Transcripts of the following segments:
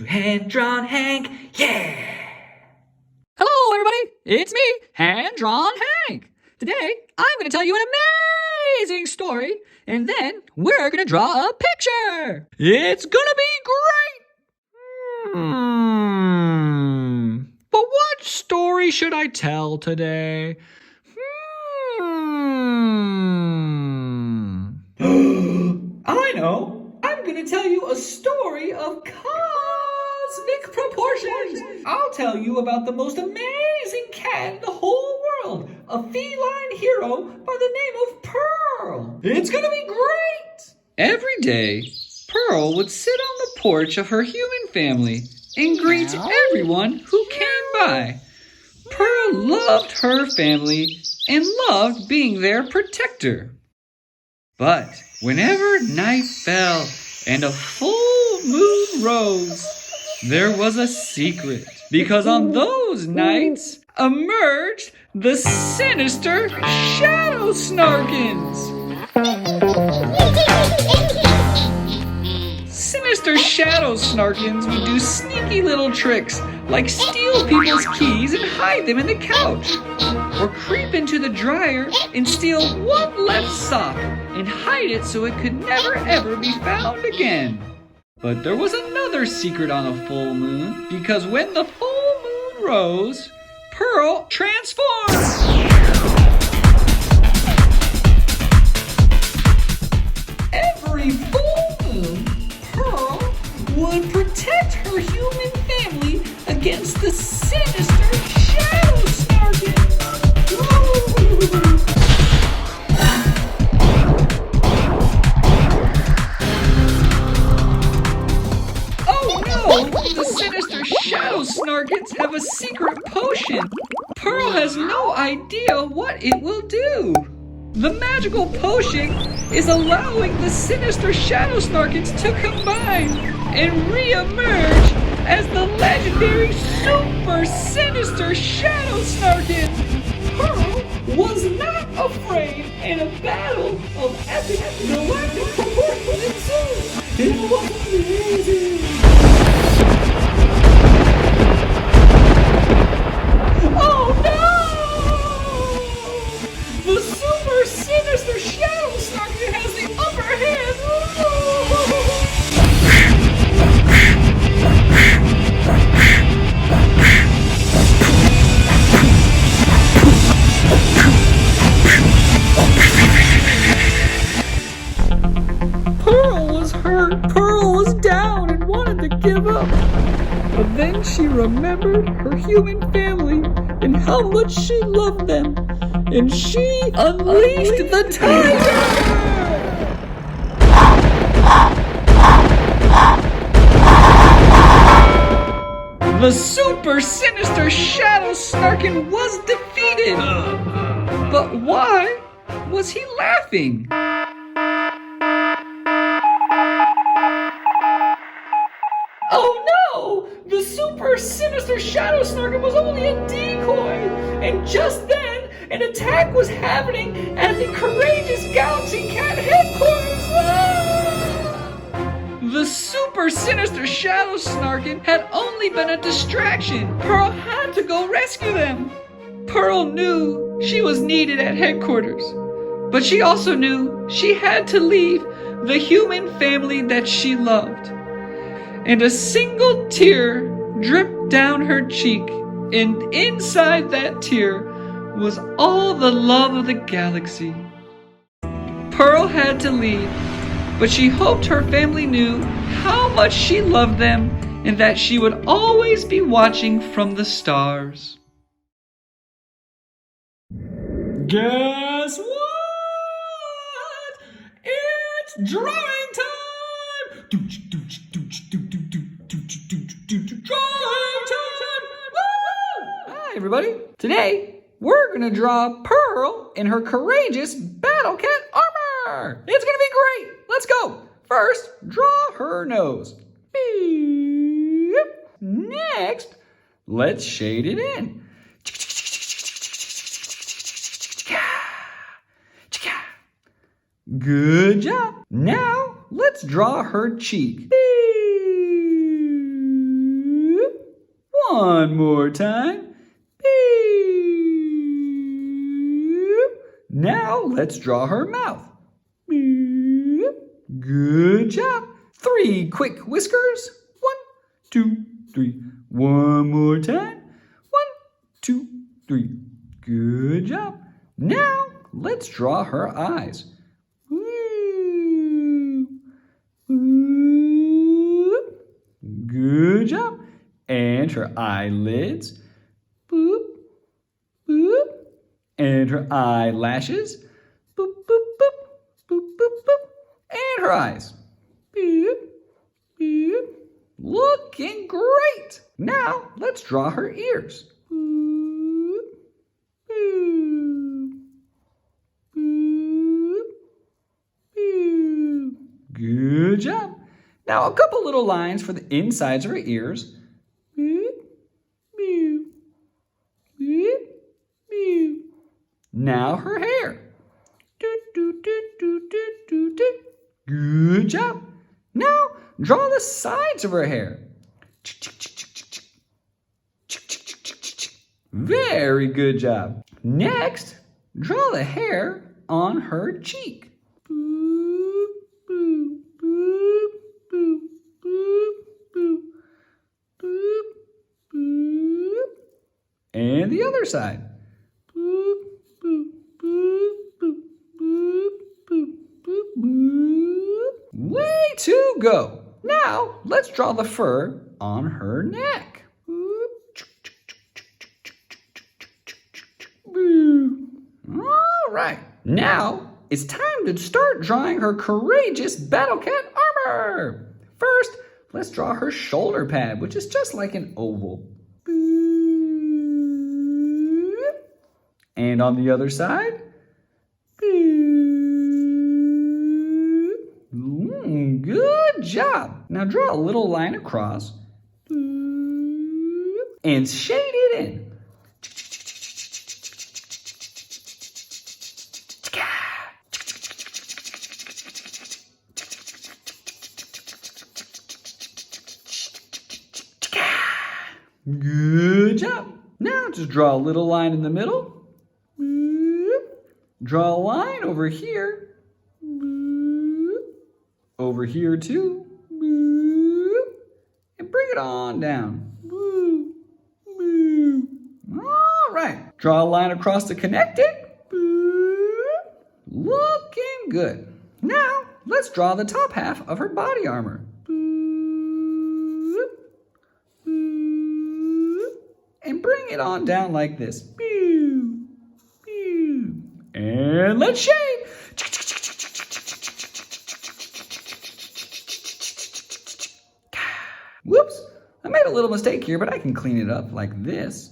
Hand-drawn Hank, yeah! Hello, everybody. It's me, Hand-drawn Hank. Today, I'm going to tell you an amazing story, and then we're going to draw a picture. It's going to be great. But what story should I tell today? I know! I'm going to tell you a story of cosmic proportions! I'll tell you about the most amazing cat in the whole world, a feline hero by the name of Pearl. It's going to be great! Every day, Pearl would sit on the porch of her human family and greet everyone who came by. Pearl loved her family and loved being their protector. But whenever night fell and a full moon rose, there was a secret, because on those nights emerged the Sinister Shadow Snarkins. Sinister Shadow Snarkins would do sneaky little tricks like steal people's keys and hide them in the couch, or creep into the dryer and steal one left sock and hide it so it could never ever be found again. But there was another secret on a full moon, because when the full moon rose, Pearl transformed. Every full moon, Pearl would protect her human family against the Sinister Shadow Snarkins. Oh no! The Sinister Shadow Snarkins have a secret potion. Pearl has no idea what it will do. The magical potion is allowing the Sinister Shadow Snarkins to combine and re-emerge as the legendary Super Sinister Shadow Snarkins. Pearl was not afraid, and a battle of epic galactic proportions ensued. It was amazing. Oh no! The Super Sinister Shadow Snarkin has the upper hand! Pearl was hurt. Pearl was down and wanted to give up. But then she remembered her human family and how much she loved them. And she unleashed the tiger! The Super Sinister Shadow Snarkin was defeated! But why was he laughing? Oh no! The Super Sinister Shadow Snarkin was only a decoy! And just then, an attack was happening at the Courageous Galaxy Cat headquarters! The Super Sinister Shadow Snarkin had only been a distraction. Pearl had to go rescue them. Pearl knew she was needed at headquarters, but she also knew she had to leave the human family that she loved. And a single tear dripped down her cheek, and inside that tear was all the love of the galaxy. Pearl had to leave, but she hoped her family knew how much she loved them and that she would always be watching from the stars. Guess what? It's drawing time! Drawing time! Woo! Hi, everybody. Today, we're going to draw Pearl in her courageous Battle Cat armor. It's going to be great. Let's go. First, draw her nose. Beep. Next, let's shade it in. Good job. Now, let's draw her cheek. Beep. One more time. Beep. Now let's draw her mouth. Beep. Good job. 3 quick whiskers. 1, 2, 3. One more time. 1, 2, 3. Good job. Now let's draw her eyes. Good job. And her eyelids. Boop, boop. And her eyelashes. Boop, boop, boop, boop, boop, boop. And her eyes. Boop, boop. Looking great. Now let's draw her ears. Boop, boop, boop, boop. Good job. Now a couple little lines for the insides of her ears. Boop, boop, boop, boop. Now her hair. Do, do, do, do, do, do, do. Good job. Now draw the sides of her hair. Very good job. Next, draw the hair on her cheek. Boop, boop, boop, boop, boop, boop, boop, boop. And the other side. Boop, boop, boop, boop, boop, boop, boop, boop. Way to go. Now, let's draw the fur on her neck. All right. Now, it's time to start drawing her courageous battle cat armor. First, let's draw her shoulder pad, which is just like an oval. And on the other side. Good job. Now draw a little line across and shade it in. Good job. Now just draw a little line in the middle. Draw a line over here. Over here too. And bring it on down. All right. Draw a line across to connect it. Looking good. Now let's draw the top half of her body armor. And bring it on down like this. And let's shade. Whoops, I made a little mistake here, but I can clean it up like this.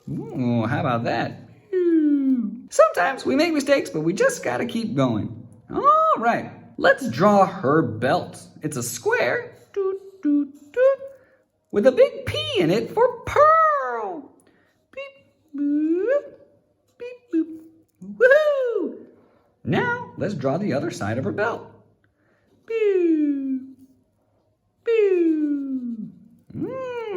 Ooh, how about that? Sometimes we make mistakes, but we just gotta keep going. All right, let's draw her belt. It's a square with a big P in it for pearl. Beep, boop, beep, boop. Woohoo! Now, let's draw the other side of her belt.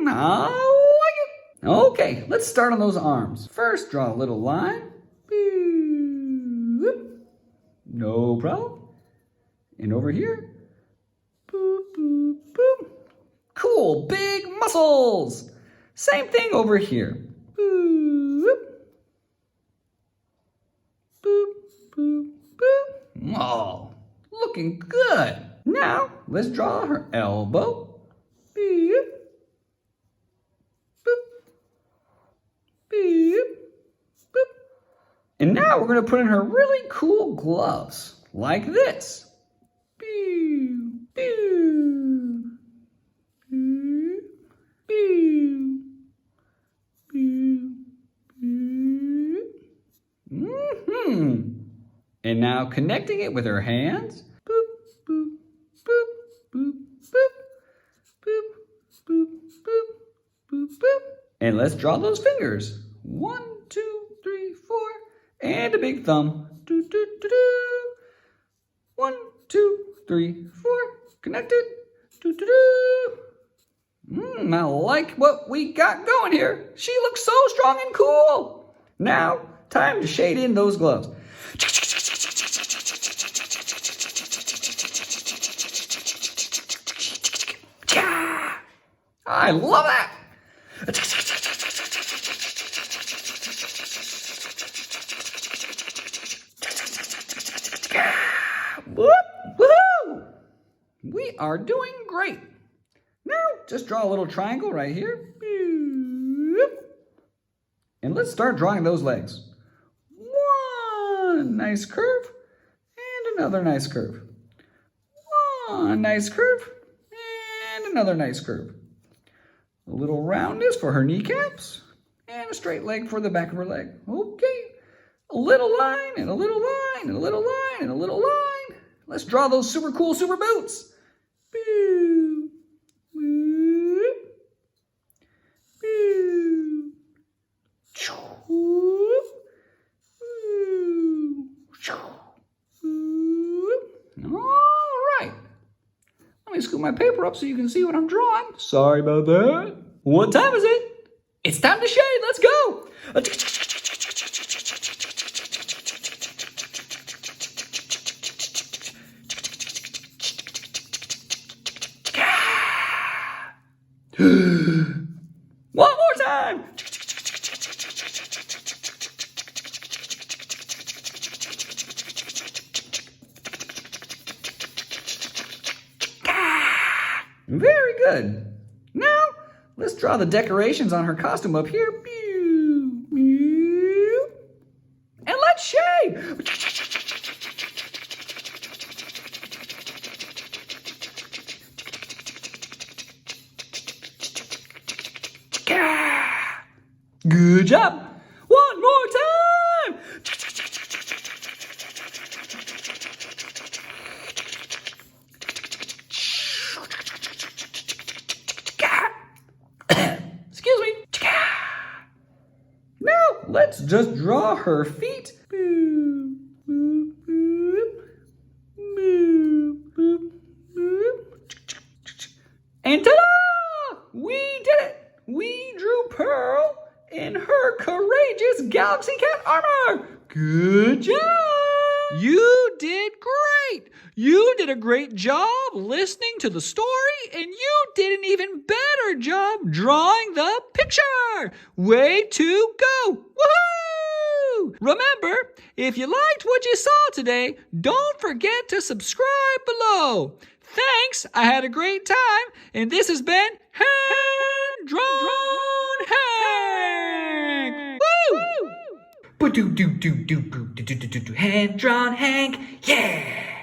I like it. Okay, let's start on those arms. First, draw a little line. No problem. And over here. Boop, boop, boop. Cool, big muscles. Same thing over here. Boop, boop, boop, boop. Oh, looking good. Now, let's draw her elbow. Boop. And now we're going to put in her really cool gloves, like this. And now connecting it with her hands. Boop, boop, boop, boop, boop, boop, boop, boop, boop, boop. And let's draw those fingers. 1, 2, 3, 4, and a big thumb. 1, 2, 3, 4, connected. I like what we got going here. She looks so strong and cool. Now, time to shade in those gloves. I love that. Woohoo! We are doing great. Now, just draw a little triangle right here. And let's start drawing those legs. One nice curve and another nice curve. One nice curve and another nice curve. A little roundness for her kneecaps and a straight leg for the back of her leg. Okay. A little line and a little line and a little line and a little line. Let's draw those super cool super boots. Boo. Boo. Boo. All right. Let me scoop my paper up so you can see what I'm drawing. Sorry about that. What time is it? It's time to shade. Let's go. One more time. Very good. Now, let's draw the decorations on her costume up here. And let's shade. Good job. One more time. Excuse me. Now, let's just draw her feet. And ta-da! We did it. We drew Pearl in her courageous Galaxy Cat armor. Good job. You did great. You did a great job listening to the story, and you did an even better job drawing the picture. Way to go. Woohoo! Remember, if you liked what you saw today, don't forget to subscribe below. Thanks. I had a great time, and this has been Hand Drawn Hank. Woo! Hand Drawn Hank. Yeah!